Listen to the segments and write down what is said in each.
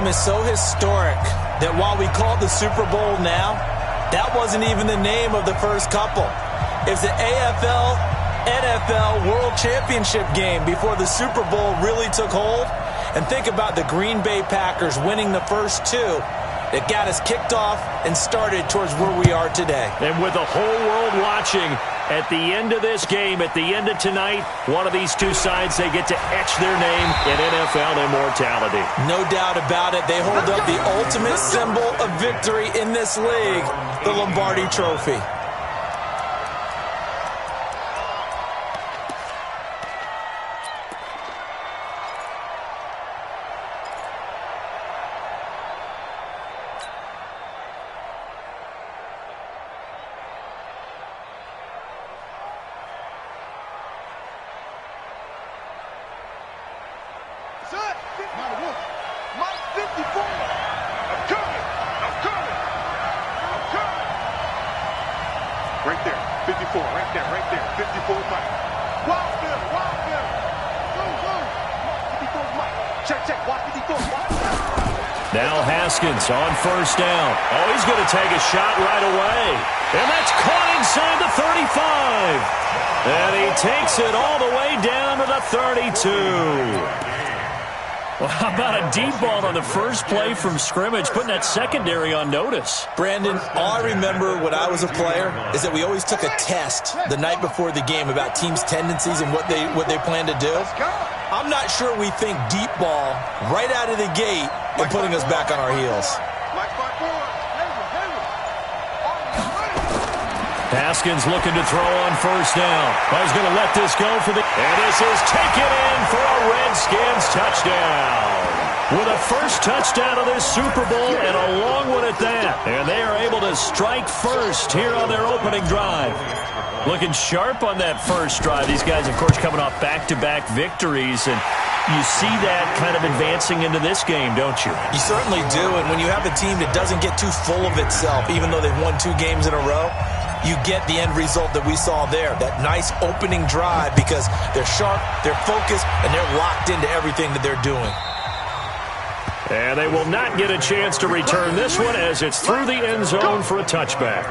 game is so historic that while we call it the Super Bowl now, that wasn't even the name of the first couple. It's the AFL-NFL World Championship game before the Super Bowl really took hold. And think about the Green Bay Packers winning the first two that got us kicked off and started towards where we are today. And with the whole world watching, at the end of this game, at the end of tonight, one of these two sides, they get to etch their name in NFL immortality. No doubt about it. They hold up the ultimate symbol of victory in this league, the Lombardi Trophy. Right there, 54, right there, 54 Mike. Wild Bill. Boom. 54 Mike. Check, watch 54, watch. Now Haskins on first down. Oh, he's going to take a shot right away. And that's caught inside the 35. And he takes it all the way down to the 32. Well, how about a deep ball on the first play from scrimmage, putting that secondary on notice? Brandon, all I remember when I was a player is that we always took a test the night before the game about teams' tendencies and what they plan to do. I'm not sure we think deep ball right out of the gate and putting us back on our heels. Haskins looking to throw on first down. Oh, he's going to let this go for the... And this is taken in for a Redskins touchdown. With a first touchdown of this Super Bowl and a long one at that. And they are able to strike first here on their opening drive. Looking sharp on that first drive. These guys, of course, coming off back-to-back victories. And you see that kind of advancing into this game, don't you? You certainly do. And when you have a team that doesn't get too full of itself, even though they've won 2 games in a row, you get the end result that we saw there, that nice opening drive, because they're sharp, they're focused, and they're locked into everything that they're doing. And they will not get a chance to return this one as it's through the end zone for a touchback.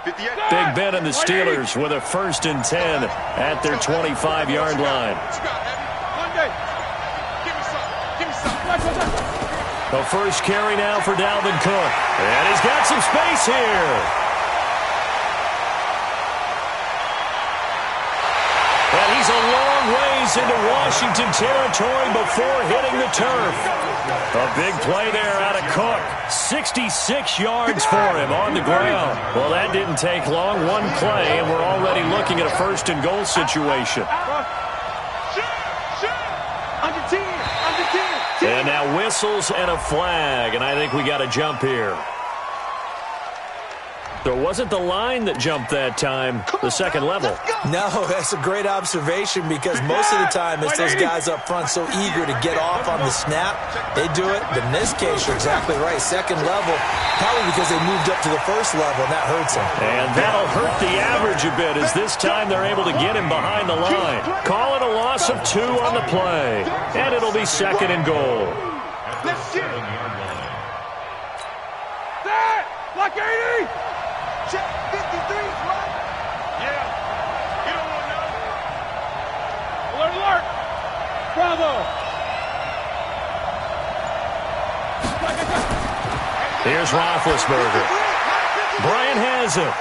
Big Ben and the Steelers with a 1st and 10 at their 25-yard line. The first carry now for Dalvin Cook. And he's got some space here. And he's a long ways into Washington territory before hitting the turf. A big play there out of Cook. 66 yards for him on the ground. Well, that didn't take long. One play, and we're already looking at a 1st and goal situation. And now whistles and a flag, and I think we got a jump here. There wasn't the line that jumped that time, the second level. No, that's a great observation, because most of the time it's those guys up front so eager to get off on the snap. They do it, but in this case, you're exactly right. Second level, probably because they moved up to the first level, and that hurts them. And that'll hurt the average a bit, as this time they're able to get him behind the line. Call it a loss of 2 on the play, and it'll be 2nd and goal. Block 80! Check 53, right? Yeah. You don't want to know. Alert, alert. Bravo. Here's Roethlisberger. Bryant has it.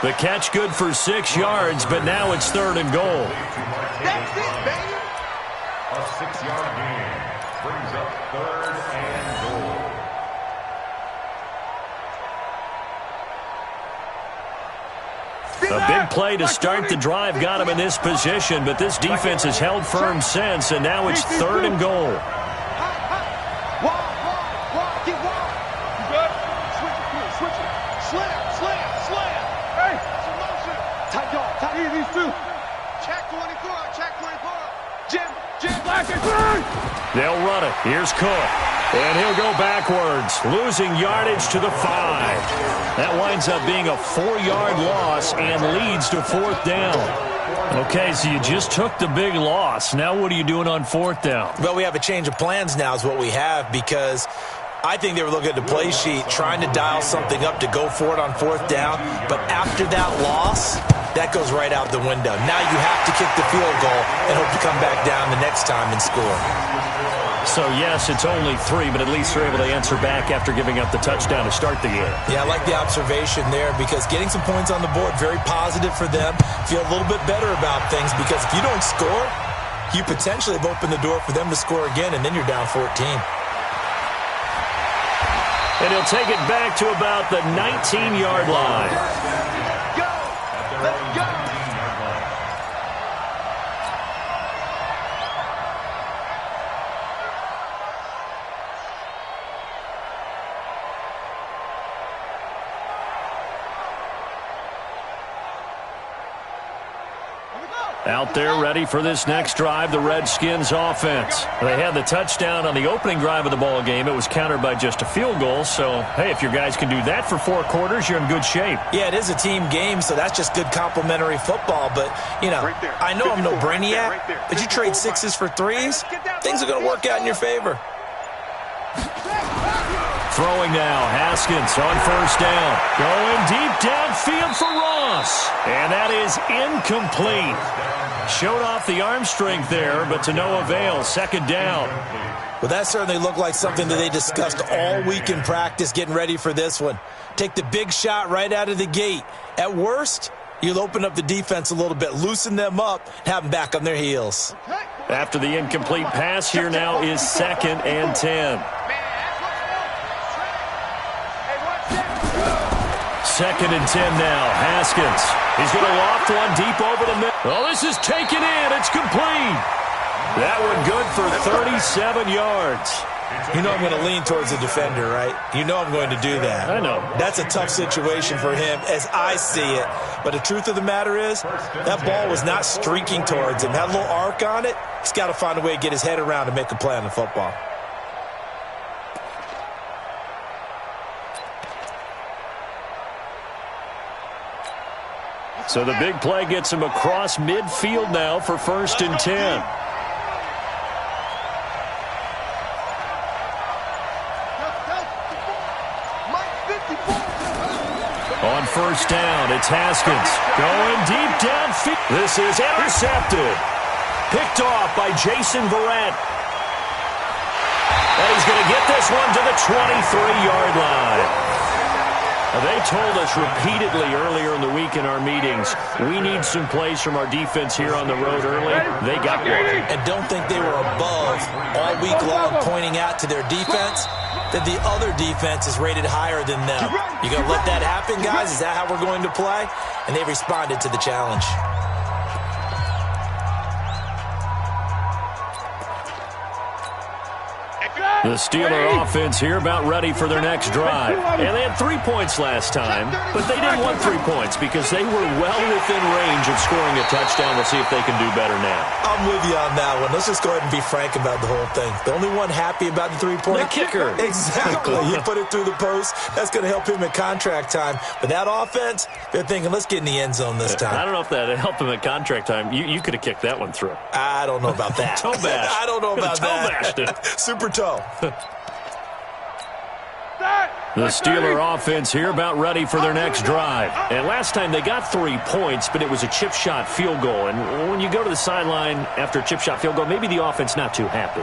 The catch good for 6 yards, but now it's 3rd and goal. That's it, baby. A 6-yard gain brings up 3rd and goal. A big play to start the drive got him in this position, but this defense has held firm since, and now it's 3rd and goal. They'll run it. Here's Cook. And he'll go backwards, losing yardage to the 5. That winds up being a 4-yard loss and leads to 4th down. Okay, so you just took the big loss. Now what are you doing on 4th down? Well, we have a change of plans now is what we have, because I think they were looking at the play sheet, trying to dial something up to go for it on 4th down. But after that loss, that goes right out the window. Now you have to kick the field goal and hope to come back down the next time and score. So, yes, it's only 3, but at least they're able to answer back after giving up the touchdown to start the game. Yeah, I like the observation there, because getting some points on the board, very positive for them. Feel a little bit better about things, because if you don't score, you potentially have opened the door for them to score again, and then you're down 14. And he'll take it back to about the 19-yard line. Go! Let's go! Out there ready for this next drive, the Redskins offense. They had the touchdown on the opening drive of the ball game. It was countered by just a field goal. So, hey, if your guys can do that for 4 quarters, you're in good shape. Yeah, it is a team game, so that's just good complimentary football. But, you know, I know I'm no brainiac, but you trade 6s for 3s, things are going to work out in your favor. Throwing now, Haskins on 1st down. Going deep downfield for Ross. And that is incomplete. Showed off the arm strength there, but to no avail. 2nd down. Well, that certainly looked like something that they discussed all week in practice, getting ready for this one. Take the big shot right out of the gate. At worst, you'll open up the defense a little bit, loosen them up, and have them back on their heels. After the incomplete pass, here now is 2nd and 10. 2nd and 10 now. Haskins. He's going to loft one deep over the middle. Well, this is taken in. It's complete. That one good for 37 yards. You know I'm going to lean towards the defender, right? You know I'm going to do that. I know. That's a tough situation for him as I see it. But the truth of the matter is, that ball was not streaking towards him. Had a little arc on it. He's got to find a way to get his head around and make a play on the football. So the big play gets him across midfield now for 1st and 10. On 1st down, it's Haskins. Going deep downfield. This is intercepted. Picked off by Jason Verrett. And he's going to get this one to the 23-yard line. They told us repeatedly earlier in the week in our meetings, we need some plays from our defense here on the road early. They got one. And don't think they were above all week long pointing out to their defense that the other defense is rated higher than them. You going to let that happen, guys? Is that how we're going to play? And they responded to the challenge. The Steeler offense here about ready for their next drive. And they had 3 points last time, but they didn't want 3 points because they were well within range of scoring a touchdown. We'll see if they can do better now. I'm with you on that one. Let's just go ahead and be frank about the whole thing. The only one happy about the 3-point? The kicker. Exactly. He put it through the post. That's going to help him at contract time. But that offense, they're thinking, let's get in the end zone this time. I don't know if that helped him at contract time. You could have kicked that one through. I don't know about that. Toe bash. I don't know about that. Bashed it. Super toe. The Steeler offense here about ready for their next drive. And last time they got 3 points, but it was a chip shot field goal. And when you go to the sideline after a chip shot field goal, maybe the offense not too happy.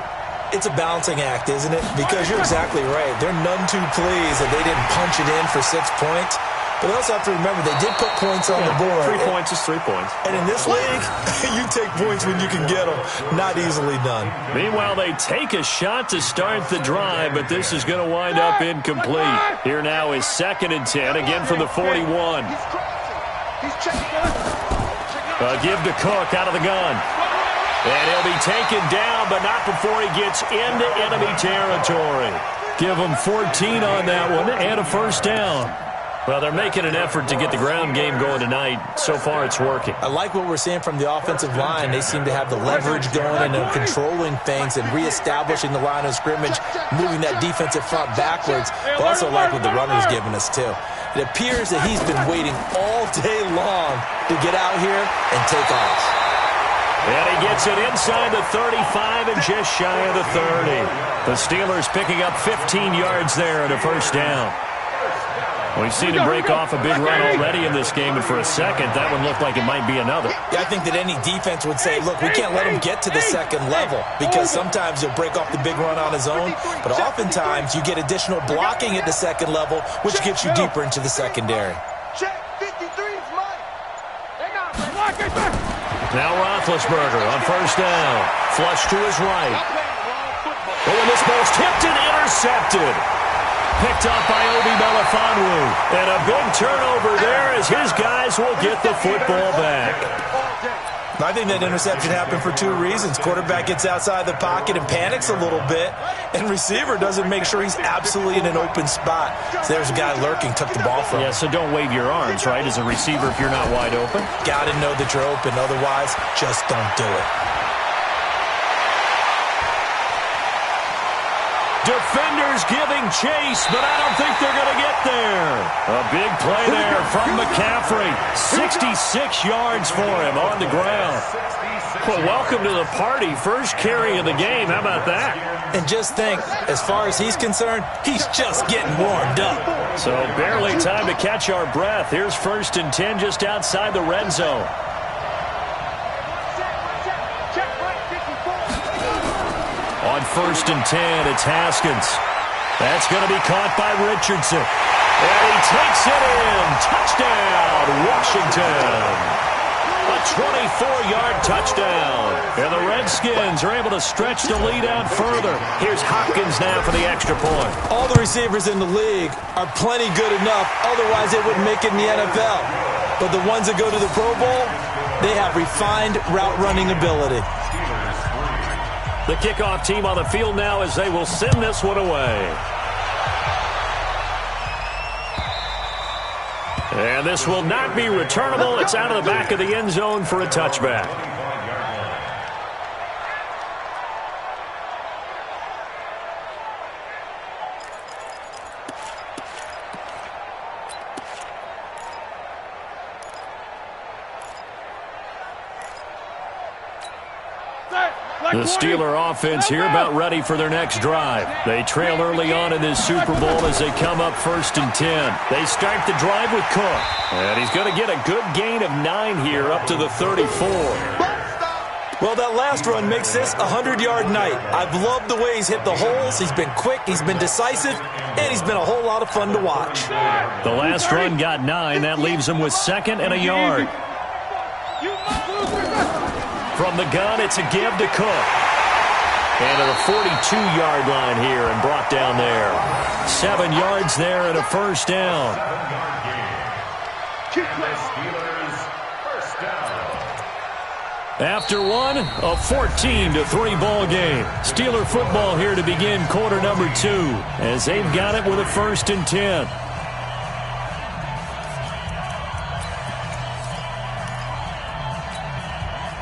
It's a balancing act, isn't it? Because you're exactly right. They're none too pleased that they didn't punch it in for 6 points. But they also have to remember they did put points on the board. 3 points is 3 points. And in this league, you take points when you can get them. Not easily done. Meanwhile, they take a shot to start the drive, but this is going to wind up incomplete. Here now is 2nd and 10, again from the 41. Give to Cook out of the gun. And he'll be taken down, but not before he gets into enemy territory. Give him 14 on that one and a 1st down. Well, they're making an effort to get the ground game going tonight. So far, it's working. I like what we're seeing from the offensive line. They seem to have the leverage going and they're controlling things and reestablishing the line of scrimmage, moving that defensive front backwards. I also like what the runner's giving us, too. It appears that he's been waiting all day long to get out here and take off. And he gets it inside the 35 and just shy of the 30. The Steelers picking up 15 yards there and a first down. We've seen him break off a big run already in this game, and for a second, that one looked like it might be another. Yeah, I think that any defense would say, look, we can't let him get to the second level because sometimes he'll break off the big run on his own, but oftentimes you get additional blocking at the second level, which gets you deeper into the secondary. Check 53's mine. They got blocking. Now Roethlisberger on first down. Flush to his right. Oh, and this ball's tipped and intercepted. Picked up by Obi Melifonwu. And a big turnover there as his guys will get the football back. I think that interception happened for two reasons. Quarterback gets outside the pocket and panics a little bit, and receiver doesn't make sure he's absolutely in an open spot. So there's a guy lurking, took the ball from him. Yeah, so don't wave your arms, right, as a receiver if you're not wide open. Got to know that you're open. Otherwise, just don't do it. Defenders giving chase, but I don't think they're going to get there. A big play there from McCaffrey. 66 yards for him on the ground. Well, welcome to the party. First carry of the game. How about that? And just think, as far as he's concerned, he's just getting warmed up. So barely time to catch our breath. Here's 1st and 10 just outside the red zone. On 1st and 10, it's Haskins. That's going to be caught by Richardson. And he takes it in. Touchdown, Washington. A 24-yard touchdown. And the Redskins are able to stretch the lead out further. Here's Hopkins now for the extra point. All the receivers in the league are plenty good enough. Otherwise, they wouldn't make it in the NFL. But the ones that go to the Pro Bowl, they have refined route-running ability. The kickoff team on the field now as they will send this one away. And this will not be returnable. It's out of the back of the end zone for a touchback. The Steeler offense here about ready for their next drive. They trail early on in this Super Bowl as they come up 1st and 10. They start the drive with Cook. And he's going to get a good gain of 9 here up to the 34. Well, that last run makes this a 100-yard night. I've loved the way he's hit the holes. He's been quick, he's been decisive, and he's been a whole lot of fun to watch. The last run got 9. That leaves him with 2nd and a yard. From the gun, it's a give to Cook. And to the 42-yard line here and brought down there. 7 yards there and a first down. After one, a 14-3 ball game. Steeler football here to begin quarter number 2 as they've got it with a 1st and 10.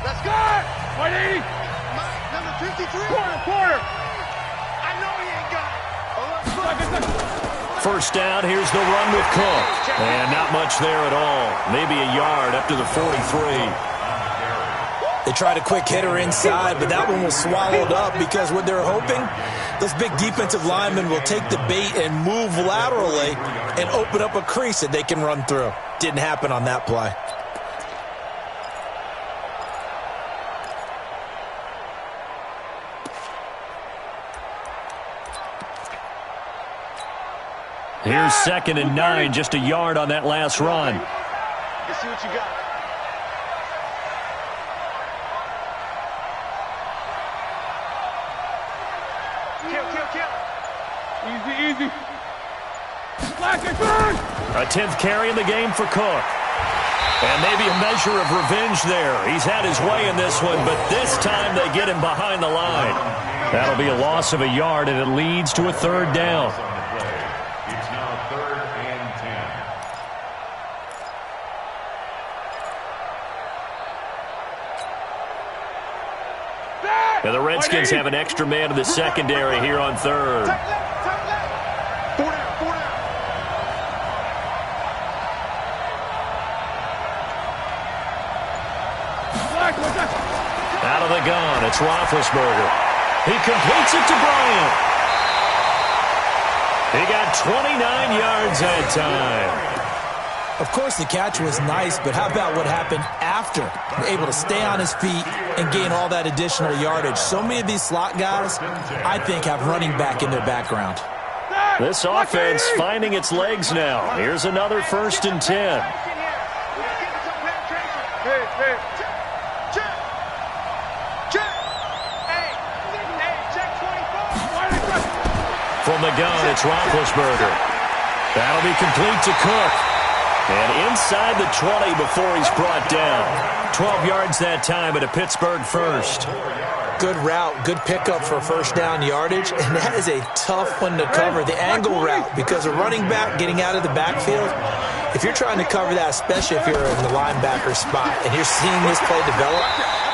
Let's go! 180! Number 53! Quarter! I know he ain't got it! First down, here's the run with Cook. And not much there at all. Maybe a yard up to the 43. They tried a quick hitter inside, but that one was swallowed up because what they're hoping, those big defensive linemen will take the bait and move laterally and open up a crease that they can run through. Didn't happen on that play. Here's 2nd and 9, just a yard on that last run. Let's see what you got. Easy. A 10th carry in the game for Cook. And maybe a measure of revenge there. He's had his way in this one, but this time they get him behind the line. That'll be a loss of a yard, and it leads to a 3rd down. It's now 3rd and 10. Redskins have an extra man in the secondary here on third. Turn left. 4 down, 4 down. Out of the gun, it's Roethlisberger. He completes it to Bryant. He got 29 yards that time. Of course, the catch was nice, but how about what happened after? Able to stay on his feet and gain all that additional yardage. So many of these slot guys, I think, have running back in their background. This offense finding its legs now. Here's another 1st and 10. From the gun, it's Roethlisberger. That'll be complete to Cook. And inside the 20 before he's brought down. 12 yards that time at a Pittsburgh first. Good route, good pickup for first down yardage, and that is a tough one to cover, the angle route, because a running back getting out of the backfield, if you're trying to cover that, especially if you're in the linebacker spot and you're seeing this play develop,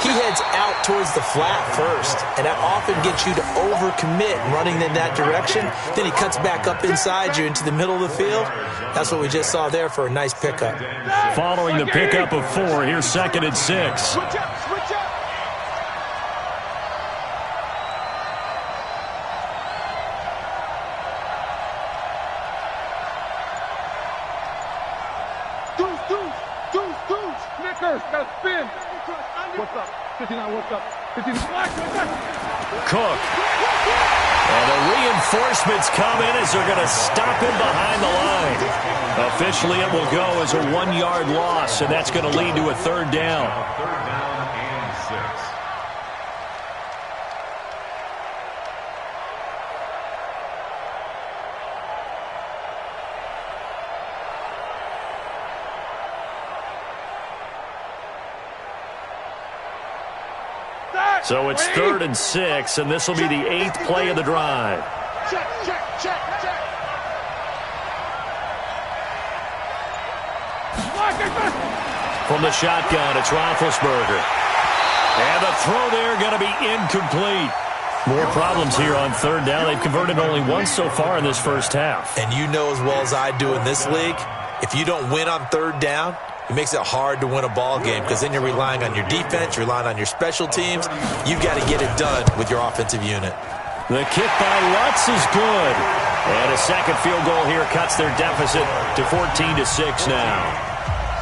he heads out towards the flat first, and that often gets you to overcommit running in that direction. Then he cuts back up inside you into the middle of the field. That's what we just saw there for a nice pickup. Following the pickup of 4, here's 2nd and 6. Switch up. Deuce. Snickers, got to spin. What's up? 59, what's up? 59, Cook. And the reinforcements come in as they're going to stop him behind the line. Officially, it will go as a 1-yard loss, and that's going to lead to a 3rd down. 3rd down and 6. So it's 3rd and 6, and this will be the 8th play of the drive. Check. From the shotgun, it's Roethlisberger. And the throw there going to be incomplete. More problems here on 3rd down. They've converted only once so far in this first half. And you know as well as I do in this league, if you don't win on 3rd down, it makes it hard to win a ball game because then you're relying on your defense, you're relying on your special teams. You've got to get it done with your offensive unit. The kick by Lutz is good. And a second field goal here cuts their deficit to 14-6 now.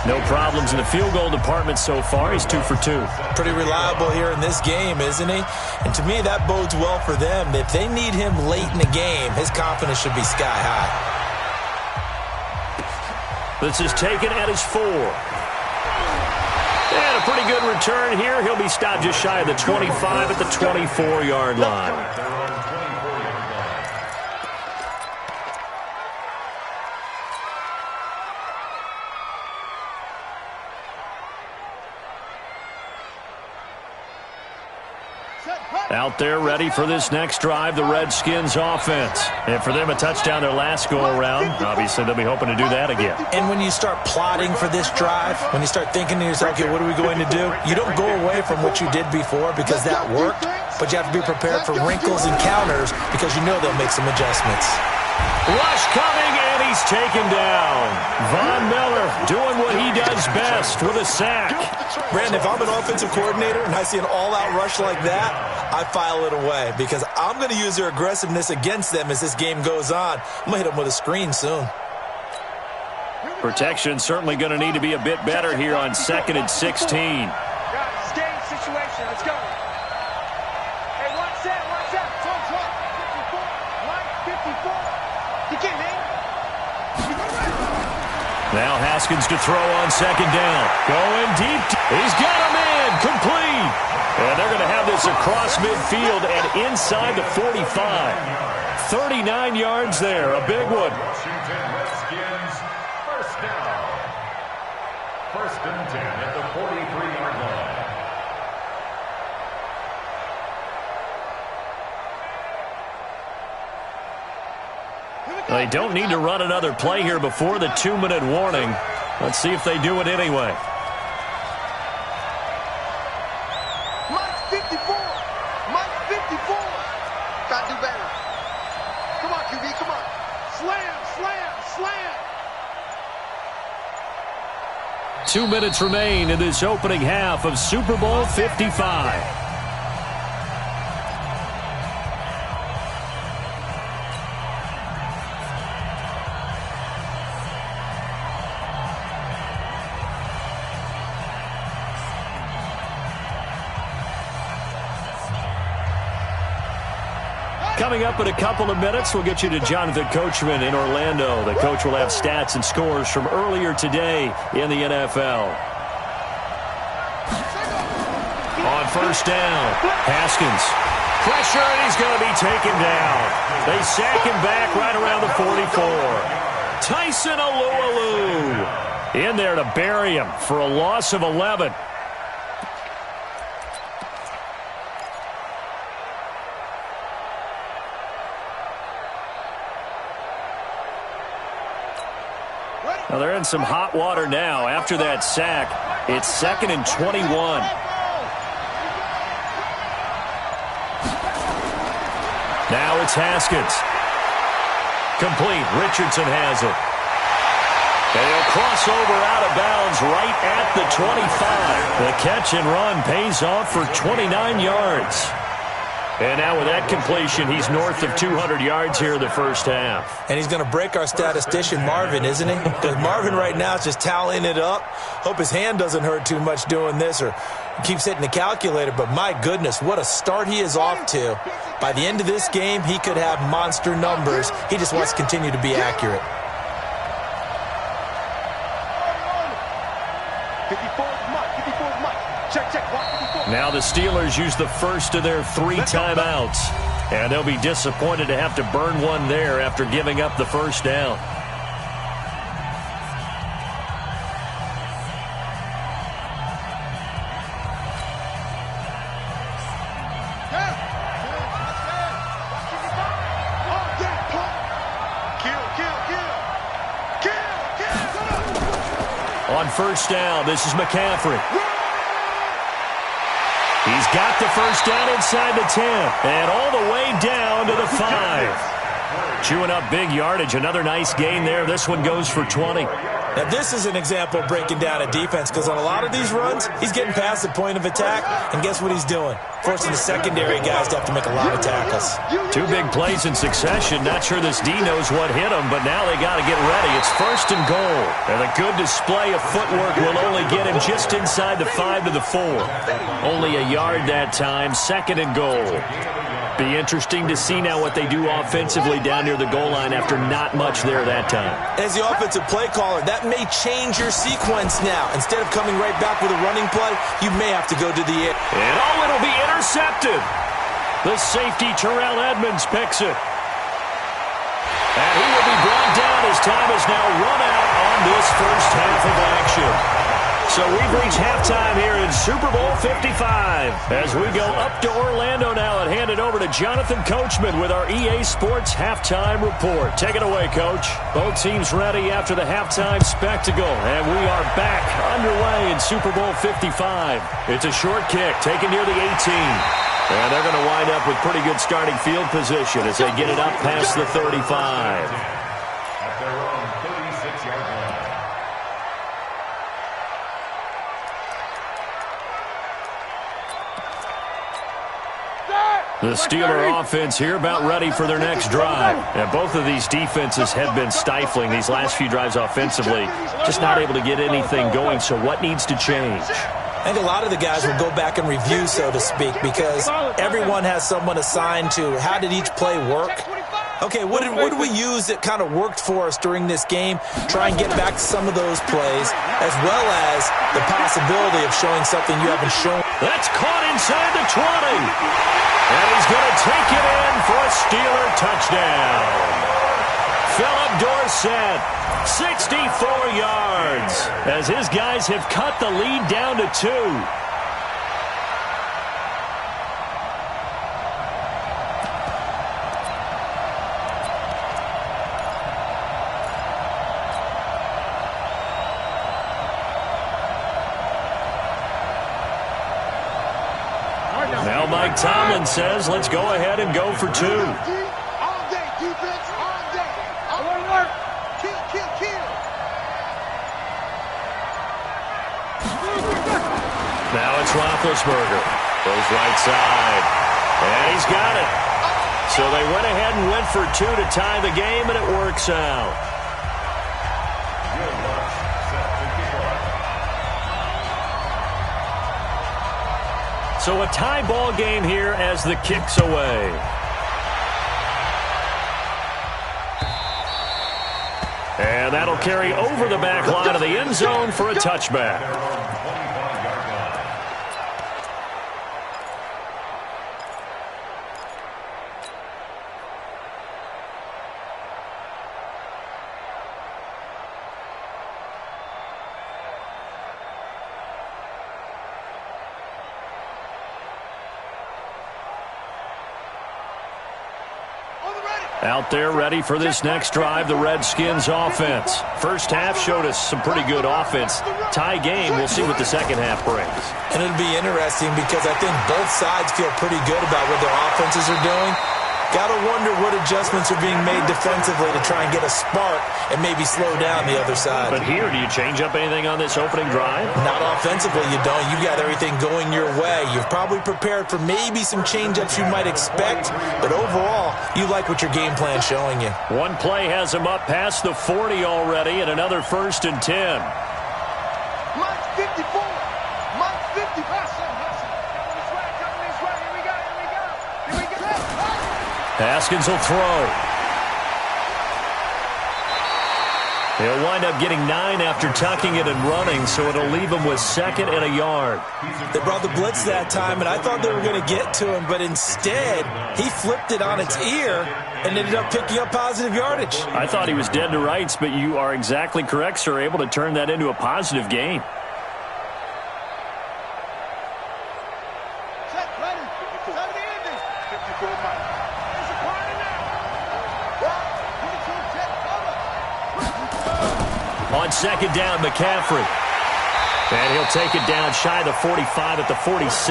No problems in the field goal department so far. He's 2 for 2. Pretty reliable here in this game, isn't he? And to me, that bodes well for them. If they need him late in the game, his confidence should be sky high. This is taken at his 4. And a pretty good return here. He'll be stopped just shy of the 25 at the 24-yard line. Out there ready for this next drive, the Redskins offense. And for them, a touchdown their last go-around. Obviously, they'll be hoping to do that again. And when you start plotting for this drive, when you start thinking to yourself, okay, what are we going to do? You don't go away from what you did before because that worked, but you have to be prepared for wrinkles and counters because you know they'll make some adjustments. Rush coming, and he's taken down. Von Miller doing what he does best with a sack. Brandon, if I'm an offensive coordinator and I see an all-out rush like that, I file it away because I'm going to use their aggressiveness against them as this game goes on. I'm going to hit them with a screen soon. Protection certainly going to need to be a bit better here on 2nd and 16. Game situation. Let's go. Hey, watch that. 54. You can't hang. Now Haskins to throw on 2nd down. Going deep. He's got him in. Complete. And they're going to have this across midfield and inside the 45. 39 yards there. A big one. Washington Redskins, first down. 1st and 10 at the 43-yard line. They don't need to run another play here before the 2-minute warning. Let's see if they do it anyway. Mike 54. Come on, QB, come on. Slam, slam, slam. 2 minutes remain in this opening half of Super Bowl 55. Coming up in a couple of minutes, we'll get you to Jonathan Coachman in Orlando. The coach will have stats and scores from earlier today in the NFL. On first down, Haskins. Pressure, and he's going to be taken down. They sack him back right around the 44. Tyson Alualu in there to bury him for a loss of 11. Well, they're in some hot water now. After that sack, it's 2nd and 21. Now it's Haskins. Complete. Richardson has it. And he'll cross over out of bounds right at the 25. The catch and run pays off for 29 yards. And now with that completion, he's north of 200 yards here in the first half. And he's going to break our statistician, Marvin, isn't he? Because Marvin right now is just tallying it up. Hope his hand doesn't hurt too much doing this or keeps hitting the calculator. But my goodness, what a start he is off to. By the end of this game, he could have monster numbers. He just wants to continue to be accurate. 54 is Mike. Check. Now the Steelers use the first of their 3 timeouts. And they'll be disappointed to have to burn one there after giving up the first down. On first down, this is McCaffrey. He's got the first down inside the 10 and all the way down to the 5. Chewing up big yardage. Another nice gain there. This one goes for 20. Now, this is an example of breaking down a defense because on a lot of these runs, he's getting past the point of attack, and guess what he's doing? Forcing the secondary guys to have to make a lot of tackles. 2 big plays in succession. Not sure this D knows what hit him, but now they got to get ready. It's 1st and goal. And a good display of footwork will only get him just inside the 5 to the 4. Only a yard that time. 2nd and goal. Be interesting to see now what they do offensively down near the goal line after not much there that time. As the offensive play caller, that may change your sequence now. Instead of coming right back with a running play, you may have to go to the air. And it'll be intercepted. The safety, Terrell Edmonds, picks it. And he will be brought down as time is now run out on this first half of action. So we've reached halftime here in Super Bowl 55. As we go up to Orlando now and hand it over to Jonathan Coachman with our EA Sports Halftime Report. Take it away, Coach. Both teams ready after the halftime spectacle. And we are back underway in Super Bowl 55. It's a short kick taken near the 18. And they're going to wind up with pretty good starting field position as they get it up past the 35. At their own 36-yard line. The Steeler offense here about ready for their next drive. And both of these defenses have been stifling these last few drives offensively. Just not able to get anything going, so what needs to change? I think a lot of the guys will go back and review, so to speak, because everyone has someone assigned to how did each play work. Okay, what did we use that kind of worked for us during this game? Try and get back to some of those plays, as well as the possibility of showing something you haven't shown. That's caught inside the 20. And he's going to take it in for a Steeler touchdown. Philip Dorsett, 64 yards, as his guys have cut the lead down to 2. Now Mike Tomlin says, let's go ahead and go for 2. Defense on deck. Alert. Kill. Now it's Roethlisberger. Goes right side. And he's got it. So they went ahead and went for two to tie the game, and it works out. So a tie ball game here as the kick's away. And that'll carry over the back line of the end zone for a touchback. Out there ready for this next drive, the Redskins offense. First half showed us some pretty good offense. Tie game, we'll see what the second half brings. And it'll be interesting because I think both sides feel pretty good about what their offenses are doing. Got to wonder what adjustments are being made defensively to try and get a spark and maybe slow down the other side. But here, do you change up anything on this opening drive? Not offensively, you don't. You've got everything going your way. You've probably prepared for maybe some change-ups you might expect, but overall, you like what your game plan's showing you. One play has him up past the 40 already, and another 1st and 10. Mike's 54. Mike's 50. Coming this way. Here we go. Haskins will throw. He'll wind up getting 9 after tucking it and running, so it'll leave him with 2nd and a yard. They brought the blitz that time, and I thought they were going to get to him, but instead, he flipped it on its ear and ended up picking up positive yardage. I thought he was dead to rights, but you are exactly correct, sir, able to turn that into a positive gain. On 2nd down, McCaffrey. And he'll take it down shy of the 45 at the 46.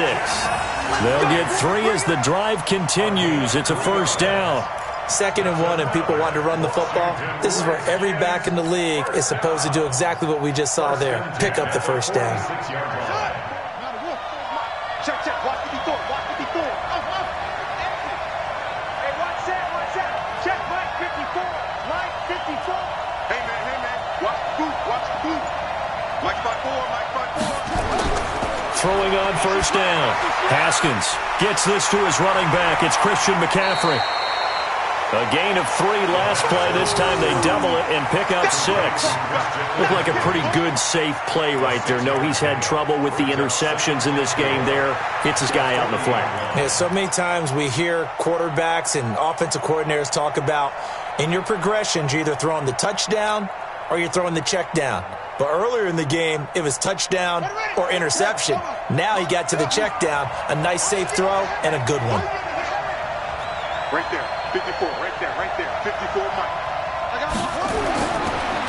They'll get 3 as the drive continues. It's a 1st down. 2nd and 1, and people want to run the football. This is where every back in the league is supposed to do exactly what we just saw there. Pick up the 1st down. Check. Watch what he's doing. Hey, watch that. Check Mike 54. Mike 54. Hey, man. Watch the boot. Mike by 4. Throwing on 1st down. Haskins gets this to his running back. It's Christian McCaffrey. A gain of 3 last play. This time they double it and pick up 6. Looked like a pretty good, safe play right there. No, he's had trouble with the interceptions in this game there. Hits his guy out in the flat. Yeah, so many times we hear quarterbacks and offensive coordinators talk about in your progressions, you're either throwing the touchdown or you're throwing the check down. But earlier in the game, it was touchdown or interception. Now he got to the check down. A nice safe throw and a good one. Right there. 54, right there. 54, Mike.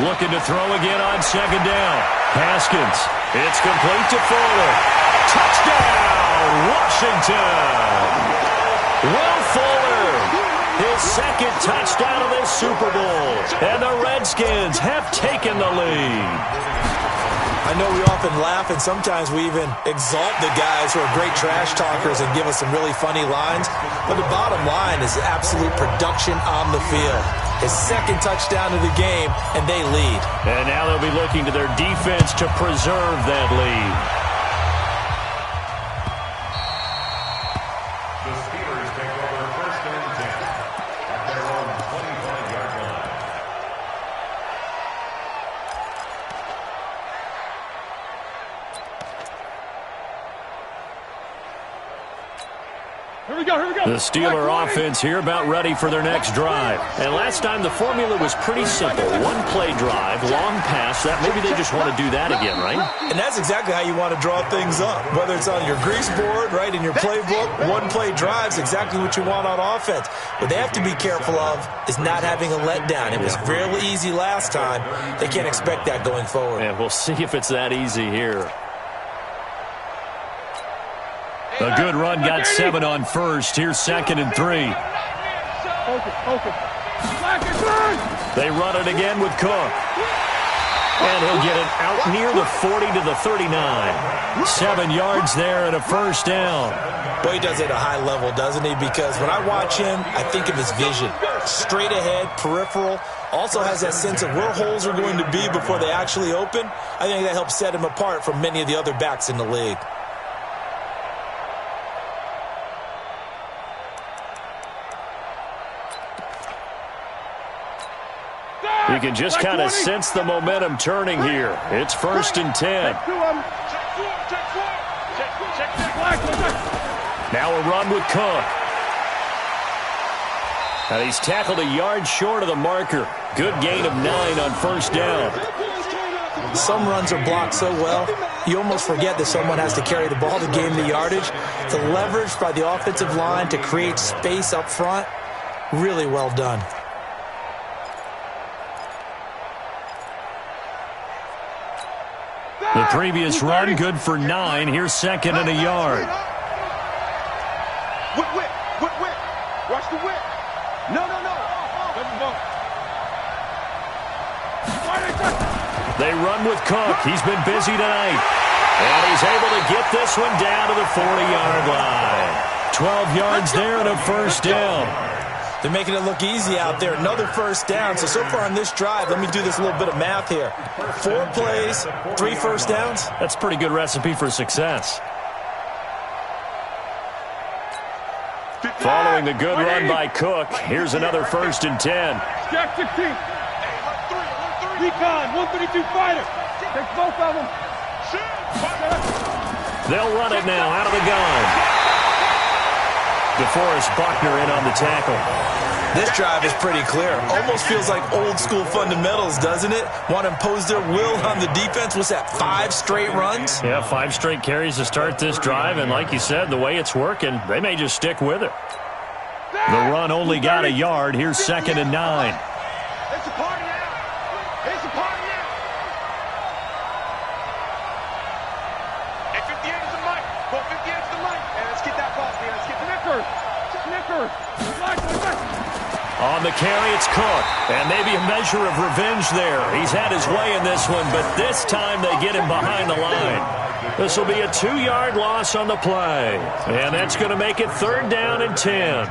Looking to throw again on 2nd down. Haskins. It's complete to Fuller. Touchdown, Washington. Will Fuller. His 2nd touchdown of this Super Bowl. And the Redskins have taken the lead. I know we often laugh, and sometimes we even exalt the guys who are great trash talkers and give us some really funny lines. But the bottom line is absolute production on the field. His 2nd touchdown of the game, and they lead. And now they'll be looking to their defense to preserve that lead. The Steelers take over 1st and 10 at their own 25-yard line. Here we go. The Steeler offense here about ready for their next drive. And last time the formula was pretty simple. 1-play drive, long pass. That maybe they just want to do that again, right? And that's exactly how you want to draw things up. Whether it's on your grease board, right, in your playbook, 1-play drive's exactly what you want on offense. What they have to be careful of is not having a letdown. It was real easy last time. They can't expect that going forward. And we'll see if it's that easy here. A good run got 7 on 1st. Here's 2nd and 3. Focus. They run it again with Cook. And he'll get it out near the 40 to the 39. 7 yards there and a first down. Boy, he does it at a high level, doesn't he? Because when I watch him, I think of his vision. Straight ahead, peripheral. Also has that sense of where holes are going to be before they actually open. I think that helps set him apart from many of the other backs in the league. You can just kind of sense the momentum turning here. It's 1st and 10. Now a run with Cook. And he's tackled a yard short of the marker. Good gain of 9 on 1st down. Some runs are blocked so well, you almost forget that someone has to carry the ball to gain the yardage. The leverage by the offensive line to create space up front, really well done. The previous run, good for 9. Here's 2nd and a yard. Whip. Watch the whip. No. They run with Cook. He's been busy tonight. And he's able to get this one down to the 40-yard line. 12 yards there and a first down. They're making it look easy out there. Another first down. So far on this drive, let me do this little bit of math here. 4 plays, 3 first downs. That's a pretty good recipe for success. Following the good run by Cook, here's another 1st and 10. Jack 16. Recon, 132 fighter. Take both of them. They'll run it now out of the gun. DeForest Buckner in on the tackle. This drive is pretty clear. Almost feels like old school fundamentals, doesn't it? Want to impose their will on the defense. What's that, 5 straight runs? Yeah, 5 straight carries to start this drive. And like you said, the way it's working, they may just stick with it. The run only got a yard. Here's 2nd and 9. It's a party now. It's a party now. Hey, 58 is the mic. Well, 58 is the mic. And let's get that ball, man. Let's get the Snickers. On the carry, it's Cook. And maybe a measure of revenge there. He's had his way in this one, but this time they get him behind the line. This will be a 2-yard loss on the play. And that's going to make it 3rd down and 10.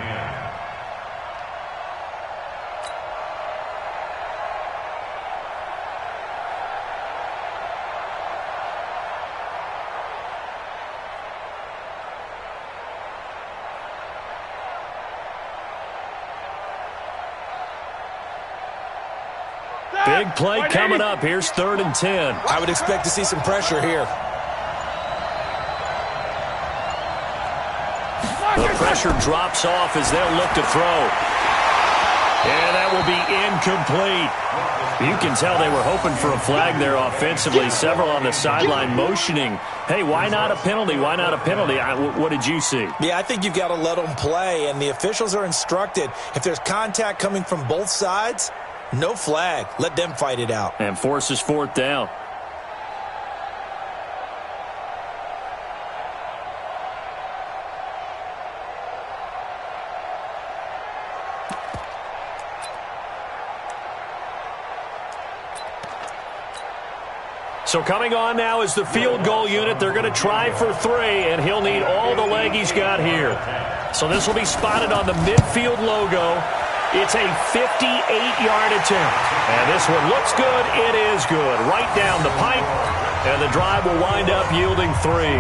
Big play coming up. Here's 3rd and 10. I would expect to see some pressure here. The pressure drops off as they'll look to throw. And that will be incomplete. You can tell they were hoping for a flag there offensively. Several on the sideline motioning. Hey, why not a penalty? Why not a penalty? What did you see? Yeah, I think you've got to let them play, and the officials are instructed. If there's contact coming from both sides, no flag. Let them fight it out. And forces 4th down. So coming on now is the field goal unit. They're going to try for 3, and he'll need all the leg he's got here. So this will be spotted on the midfield logo. It's a 58-yard attempt. And this one looks good. It is good. Right down the pipe. And the drive will wind up yielding 3.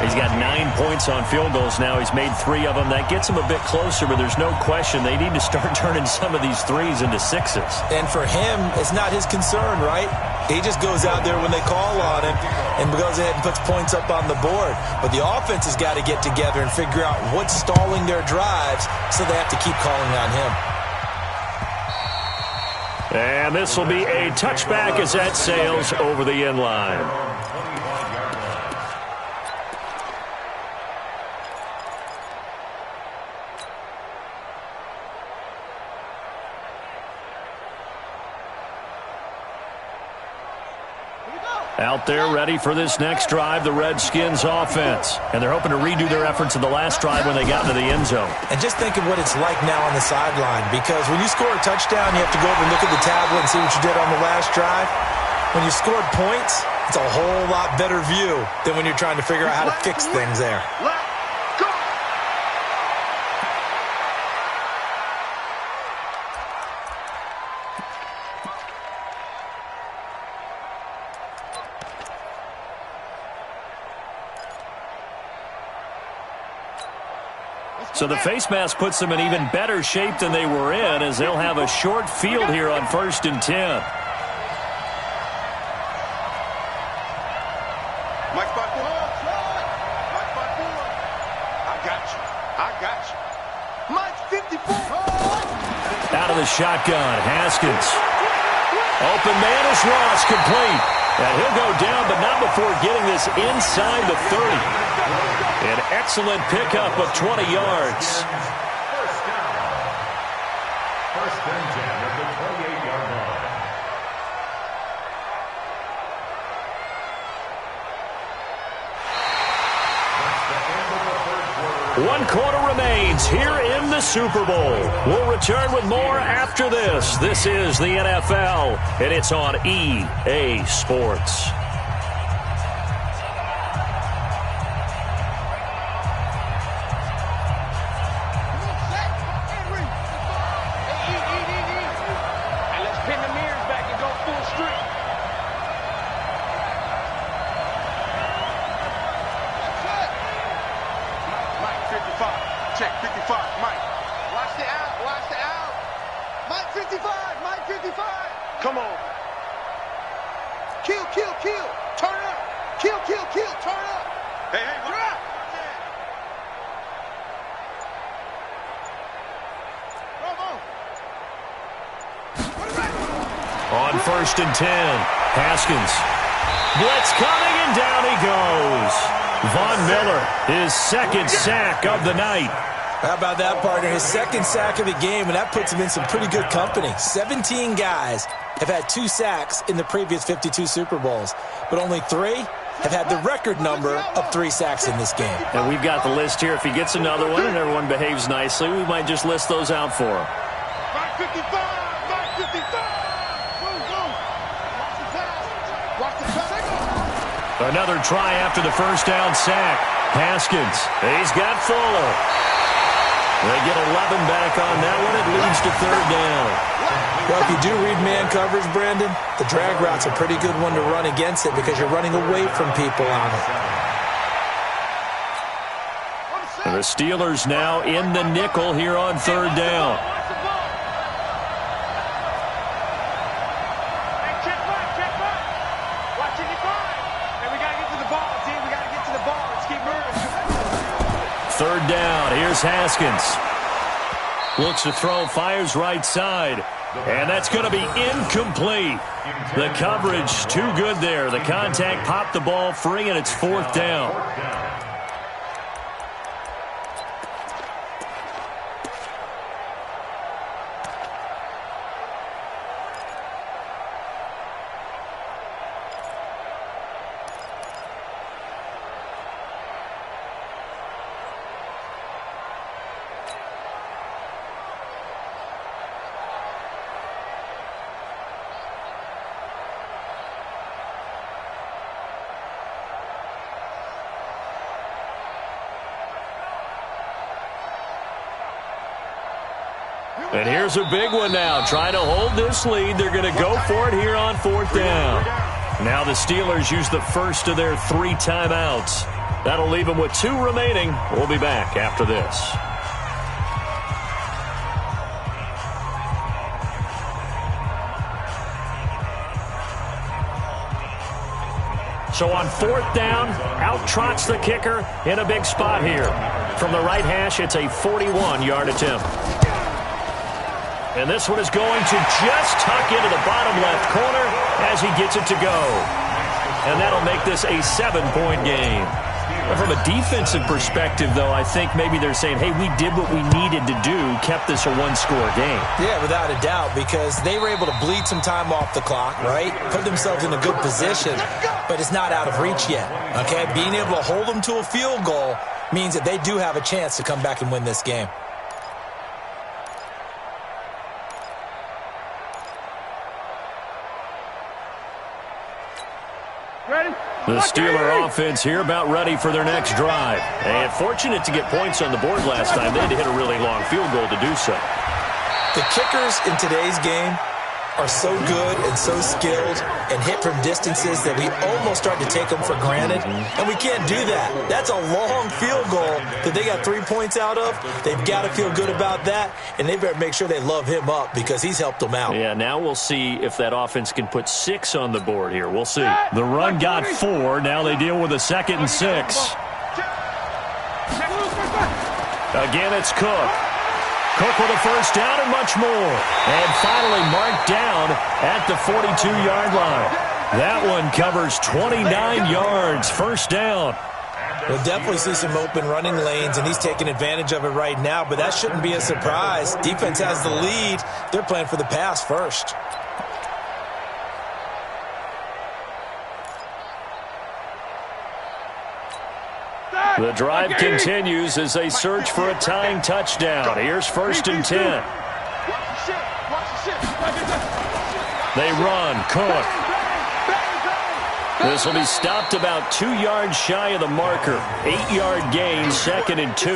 He's got 9 points on field goals now. He's made 3 of them. That gets him a bit closer, but there's no question they need to start turning some of these 3s into 6s. And for him, it's not his concern, right? He just goes out there when they call on him and goes ahead and puts points up on the board. But the offense has got to get together and figure out what's stalling their drives, so they have to keep calling on him. And this will be a touchback as that sails over the end line. Out there ready for this next drive, the Redskins offense. And they're hoping to redo their efforts in the last drive when they got into the end zone. And just think of what it's like now on the sideline, because when you score a touchdown, you have to go over and look at the tablet and see what you did on the last drive. When you scored points, it's a whole lot better view than when you're trying to figure out how to fix things there. So the face mask puts them in even better shape than they were in, as they'll have a short field here on 1st and 10. Mike by four. Mike by four. I got you. I got you. Mike 54. Out of the shotgun, Haskins. Open man is Ross, complete. And he'll go down, but not before getting this inside the 30. An excellent pickup of 20 yards. First down. 1st and 10 at the 28-yard line. That's the end of the third quarter. 1 quarter remains here in the Super Bowl. We'll return with more after this. This is the NFL, and it's on EA Sports. Check 55, Mike. Watch the out, watch the out. Mike 55, Mike 55. Come on. Kill, kill, kill. Turn up. Kill, kill, kill. Turn up. Hey, hey, drop. On 1st and 10, Haskins. Blitz coming, and down he goes. Von Miller, his 2nd sack of the night. How about that, partner? His 2nd sack of the game, and that puts him in some pretty good company. 17 guys have had 2 sacks in the previous 52 Super Bowls, but only 3 have had the record number of 3 sacks in this game. And we've got the list here. If he gets another one and everyone behaves nicely, we might just list those out for him. Mike 55, Mike 55. Go, go. Watch the pass. Watch the pass. Another try after the 1st down sack. Haskins, he's got Fuller. They get 11 back on that one. It leads to 3rd down. Well, if you do read man coverage, Brandon, the drag route's a pretty good one to run against it because you're running away from people on it. And the Steelers now in the nickel here on 3rd down. Third down, here's Haskins. Looks to throw, fires right side. And that's going to be incomplete. The coverage too good there. The contact popped the ball free, and it's 4th down. And here's a big one now. Trying to hold this lead. They're going to go for it here on 4th down. Now the Steelers use the first of their 3 timeouts. That'll leave them with 2 remaining. We'll be back after this. So on 4th down, out trots the kicker in a big spot here. From the right hash, it's a 41-yard attempt. And this one is going to just tuck into the bottom left corner as he gets it to go. And that'll make this a 7-point game. From a defensive perspective, though, I think maybe they're saying, hey, we did what we needed to do, kept this a one-score game. Yeah, without a doubt, because they were able to bleed some time off the clock, right? Put themselves in a good position, but it's not out of reach yet, okay? Being able to hold them to a field goal means that they do have a chance to come back and win this game. The Steeler offense here about ready for their next drive. And fortunate to get points on the board last time. They had to hit a really long field goal to do so. The kickers in today's game are so good and so skilled and hit from distances that we almost start to take them for granted. And we can't do that. That's a long field goal that they got 3 points out of. They've got to feel good about that, and they better make sure they love him up because he's helped them out. Yeah, now we'll see if that offense can put 6 on the board here. We'll see. The run got 4. Now they deal with a 2nd and 6. Again, it's Cook. Cook with a first down and much more. And finally marked down at the 42-yard line. That one covers 29 yards. First down. We'll definitely see some open running lanes, and he's taking advantage of it right now, but that shouldn't be a surprise. Defense has the lead. They're playing for the pass first. The drive continues as they search for a tying touchdown. Here's 1st and 10. They run. Cook. This will be stopped about 2 yards shy of the marker. 8-yard gain, 2nd and 2.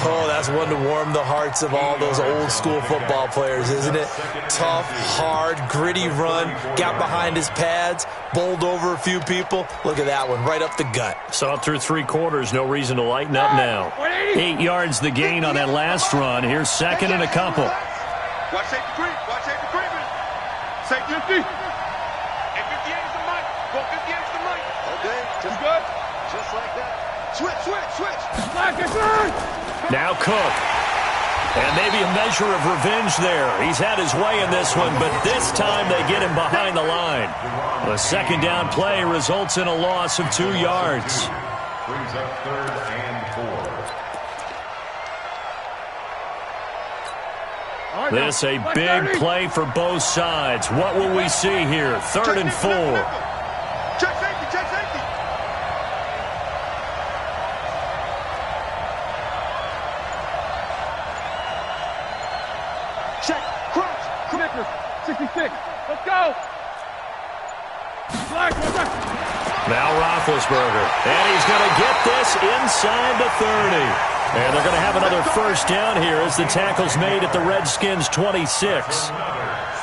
Oh, that's one to warm the hearts of all those old school football players, isn't it? Tough, hard, gritty run, got behind his pads, bowled over a few people. Look at that one, right up the gut. Saw it through 3 quarters, no reason to lighten up now. 8 yards the gain on that last run. Here's 2nd and a couple. Watch safety creep, watch safety creeping. Safety 50. And 58 is the mic. Go 58 is the mic. Okay, just good. Just like that. Switch, switch, switch. Now Cook. And maybe a measure of revenge there. He's had his way in this one, but this time they get him behind the line. The 2nd down play results in a loss of 2 yards. Brings up 3rd and 4. This a big play for both sides. What will we see here? 3rd and 4. Check safety, check safety. Check, crunch, Snickers, 66. Let's go. Now Roethlisberger. And he's going to get this inside the 30. And they're going to have another first down here as the tackle's made at the Redskins' 26.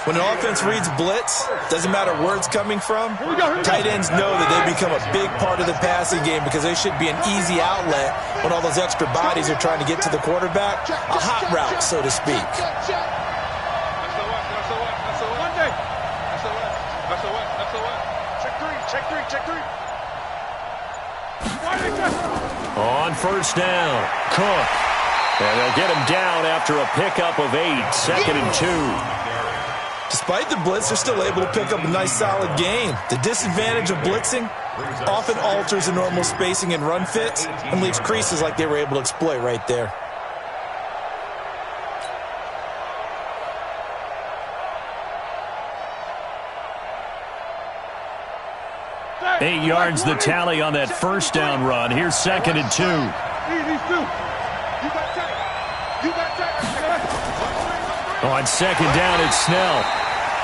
When an offense reads blitz, doesn't matter where it's coming from, tight ends know that they become a big part of the passing game because they should be an easy outlet when all those extra bodies are trying to get to the quarterback. A hot route, so to speak. Check 3. On first down, Cook. And they'll get him down after a pickup of 8, 2nd and 2. Despite the blitz, they're still able to pick up a nice solid gain. The disadvantage of blitzing often alters the normal spacing and run fits and leaves creases like they were able to exploit right there. Eight yards the tally on that first down run. Here's 2nd and 2. On 2nd down, it's Snell.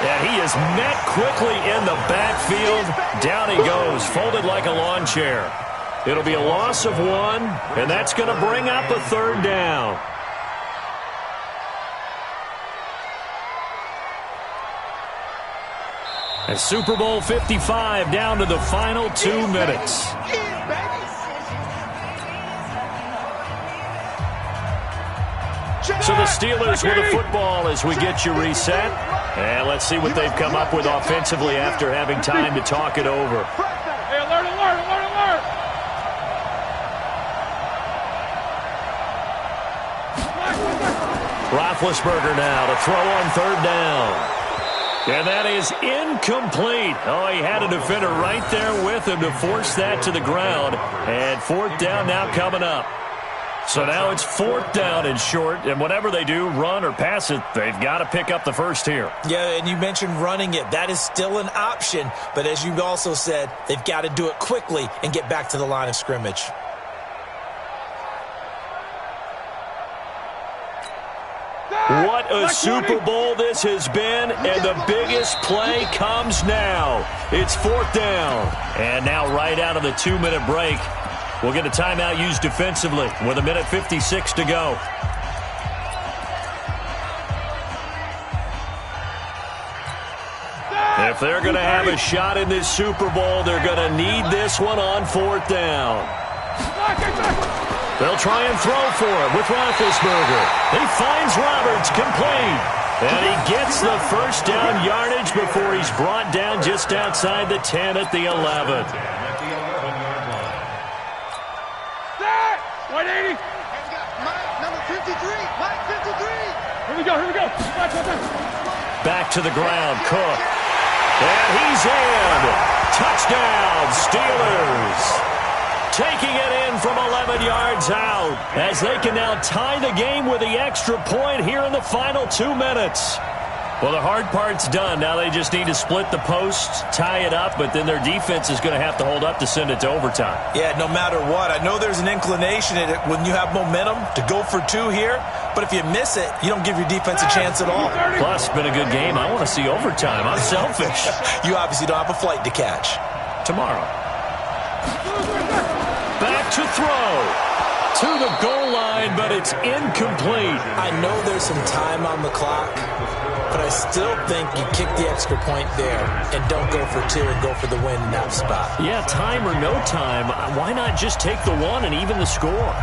And he is met quickly in the backfield. Down he goes, folded like a lawn chair. It'll be a loss of 1, and that's going to bring up a 3rd down. And Super Bowl 55 down to the final 2 minutes. So the Steelers with the football as we get you reset. And let's see what they've come up with offensively after having time to talk it over. Hey, alert, alert, alert, alert. Roethlisberger now to throw on 3rd down. And that is incomplete. Oh, he had a defender right there with him to force that to the ground. And fourth down now coming up. So now it's fourth down and short, and whatever they do, run or pass it, they've got to pick up the first here. Yeah, and you mentioned running it. That is still an option, but as you also said, they've got to do it quickly and get back to the line of scrimmage. What a Super Bowl this has been, and the biggest play comes now. It's fourth down. And now right out of the 2-minute break, we'll get a timeout used defensively with 1:56 to go. If they're going to have a shot in this Super Bowl, they're going to need this one on fourth down. They'll try and throw for it with Roethlisberger. He finds Roberts, complete. And he gets the first down yardage before he's brought down just outside the 10 at the 11. 180. Mike, number 53. Mike, 53. Here we go. Back to the ground, Cook. And he's in. Touchdown, Steelers. Taking it in from 11 yards out as they can now tie the game with the extra point here in the final 2 minutes. Well, the hard part's done. Now they just need to split the posts, tie it up, but then their defense is going to have to hold up to send it to overtime. Yeah, no matter what. I know there's an inclination in it when you have momentum to go for two here, but if you miss it, you don't give your defense a chance at all. Plus, it's been a good game. I want to see overtime. I'm selfish. You obviously don't have a flight to catch. Tomorrow. Back to throw. To the goal line, but it's incomplete. I know there's some time on the clock, but I still think you kick the extra point there and don't go for two and go for the win in that spot. Yeah, time or no time, why not just take the one and even the score?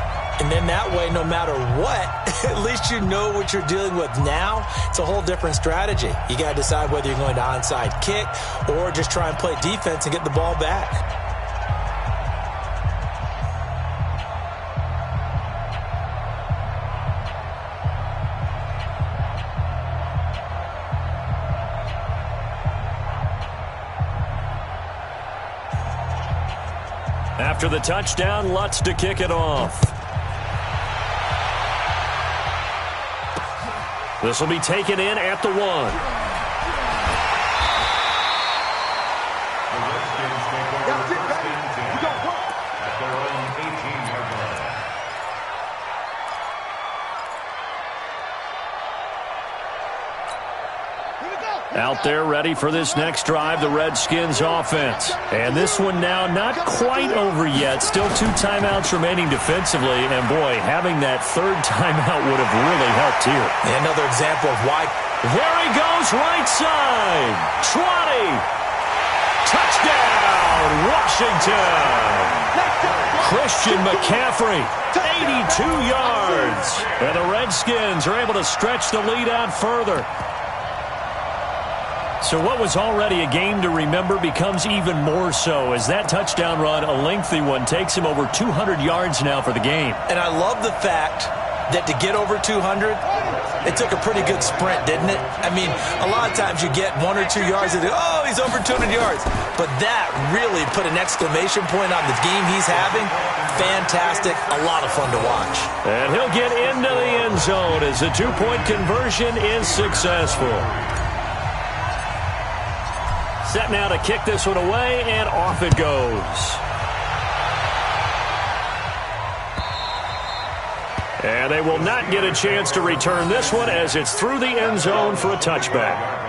And then that way, no matter what, at least you know what you're dealing with now. It's a whole different strategy. You got to decide whether you're going to onside kick or just try and play defense and get the ball back. After the touchdown, Lutz to kick it off. This will be taken in at the 1. Out there ready for this next drive, the Redskins offense. And this one now not quite over yet. Still 2 timeouts remaining defensively. And, boy, having that third timeout would have really helped here. And another example of why. There he goes, right side. 20. Touchdown, Washington. Christian McCaffrey, 82 yards. And the Redskins are able to stretch the lead out further. So what was already a game to remember becomes even more so as that touchdown run, a lengthy one, takes him over 200 yards now for the game. And I love the fact that to get over 200, it took a pretty good sprint, didn't it? I mean, a lot of times you get 1 or 2 yards and oh, he's over 200 yards. But that really put an exclamation point on the game he's having. Fantastic. A lot of fun to watch. And he'll get into the end zone as the 2-point conversion is successful. Set now to kick this one away, and off it goes. And they will not get a chance to return this one as it's through the end zone for a touchback.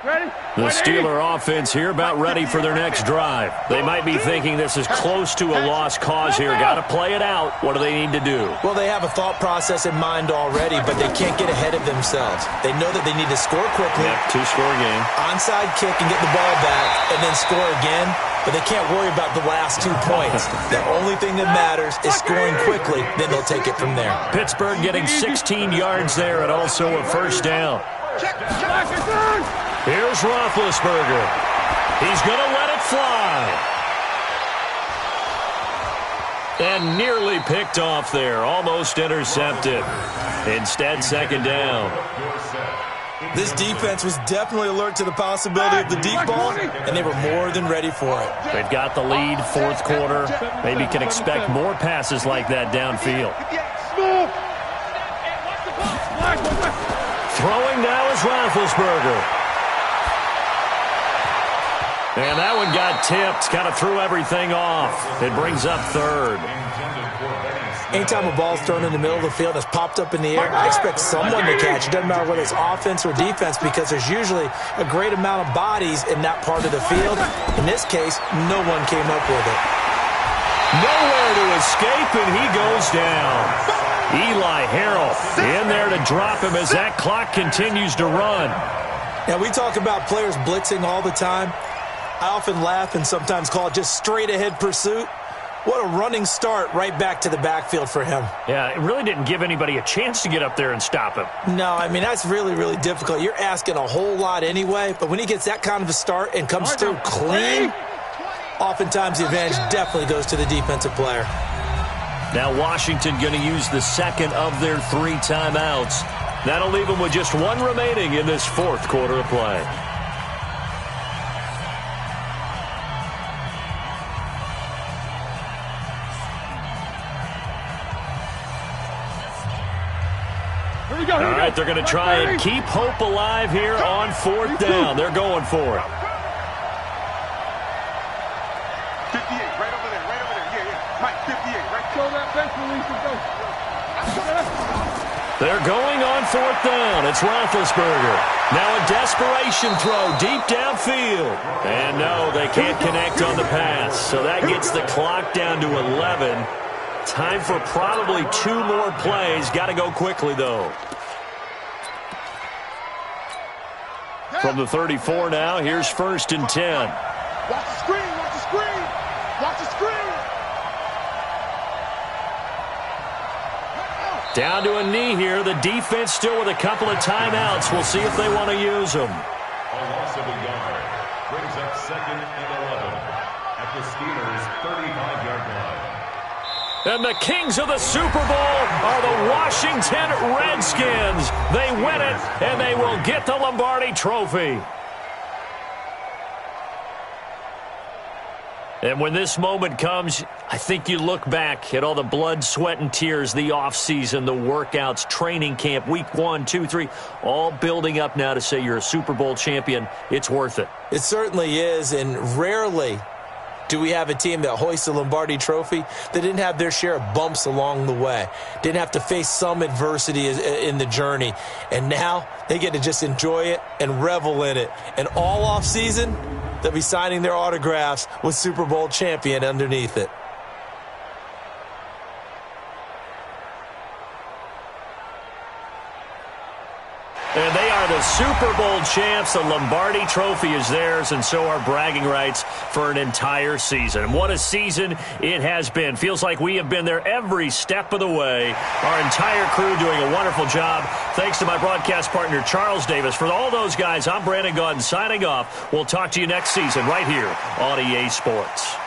The Steeler offense here about ready for their next drive. They might be thinking this is close to a lost cause here. Got to play it out. What do they need to do? Well, they have a thought process in mind already, but they can't get ahead of themselves. They know that they need to score quickly. Yep, two-score game. Onside kick and get the ball back and then score again, but they can't worry about the last 2 points. The only thing that matters is scoring quickly, then they'll take it from there. Pittsburgh getting 16 yards there and also a first down. Here's Roethlisberger. He's going to let it fly. And nearly picked off there. Almost intercepted. Instead, second down. This defense was definitely alert to the possibility of the deep ball, and they were more than ready for it. They've got the lead, fourth quarter. Maybe can expect more passes like that downfield. Throwing now is Roethlisberger. And that one got tipped, kind of threw everything off. It brings up third. Anytime a ball's thrown in the middle of the field that's popped up in the air, I expect someone to catch. It doesn't matter whether it's offense or defense because there's usually a great amount of bodies in that part of the field. In this case, no one came up with it. Nowhere to escape, and he goes down. Eli Harrell in there to drop him as that clock continues to run. Now, we talk about players blitzing all the time. I often laugh and sometimes call it just straight-ahead pursuit. What a running start right back to the backfield for him. Yeah, it really didn't give anybody a chance to get up there and stop him. No, I mean, that's really, really difficult. You're asking a whole lot anyway, but when he gets that kind of a start and comes through clean, oftentimes the advantage definitely goes to the defensive player. Now Washington going to use the second of their 3 timeouts. That'll leave them with just 1 remaining in this fourth quarter of play. All right, they're going to try and keep hope alive here on fourth down. They're going for it. 58, right over there, right over there. Yeah. Mike, 58, right. Show that bench release and go. They're going on fourth down. It's Roethlisberger. Now a desperation throw deep downfield. And no, they can't connect on the pass. So that gets the clock down to 11. Time for probably 2 more plays. Got to go quickly, though. From the 34 now, here's 1st and 10. Watch the screen, watch the screen. Watch the screen. Down to a knee here. The defense still with a couple of timeouts. We'll see if they want to use them. A loss of a yard brings up 2nd and 11 at the Steelers' 35-yard line. And the kings of the Super Bowl are the Washington Redskins. They win it, and they will get the Lombardi Trophy. And when this moment comes, I think you look back at all the blood, sweat, and tears, the offseason, the workouts, training camp, week 1, 2, 3, all building up now to say you're a Super Bowl champion. It's worth it. It certainly is, and rarely do we have a team that hoists the Lombardi Trophy that didn't have their share of bumps along the way, didn't have to face some adversity in the journey, and now they get to just enjoy it and revel in it. And all offseason, they'll be signing their autographs with Super Bowl champion underneath it. And they are the Super Bowl champs. The Lombardi Trophy is theirs, and so are bragging rights for an entire season. And what a season it has been. Feels like we have been there every step of the way. Our entire crew doing a wonderful job. Thanks to my broadcast partner, Charles Davis. For all those guys, I'm Brandon Gaudin signing off. We'll talk to you next season right here on EA Sports.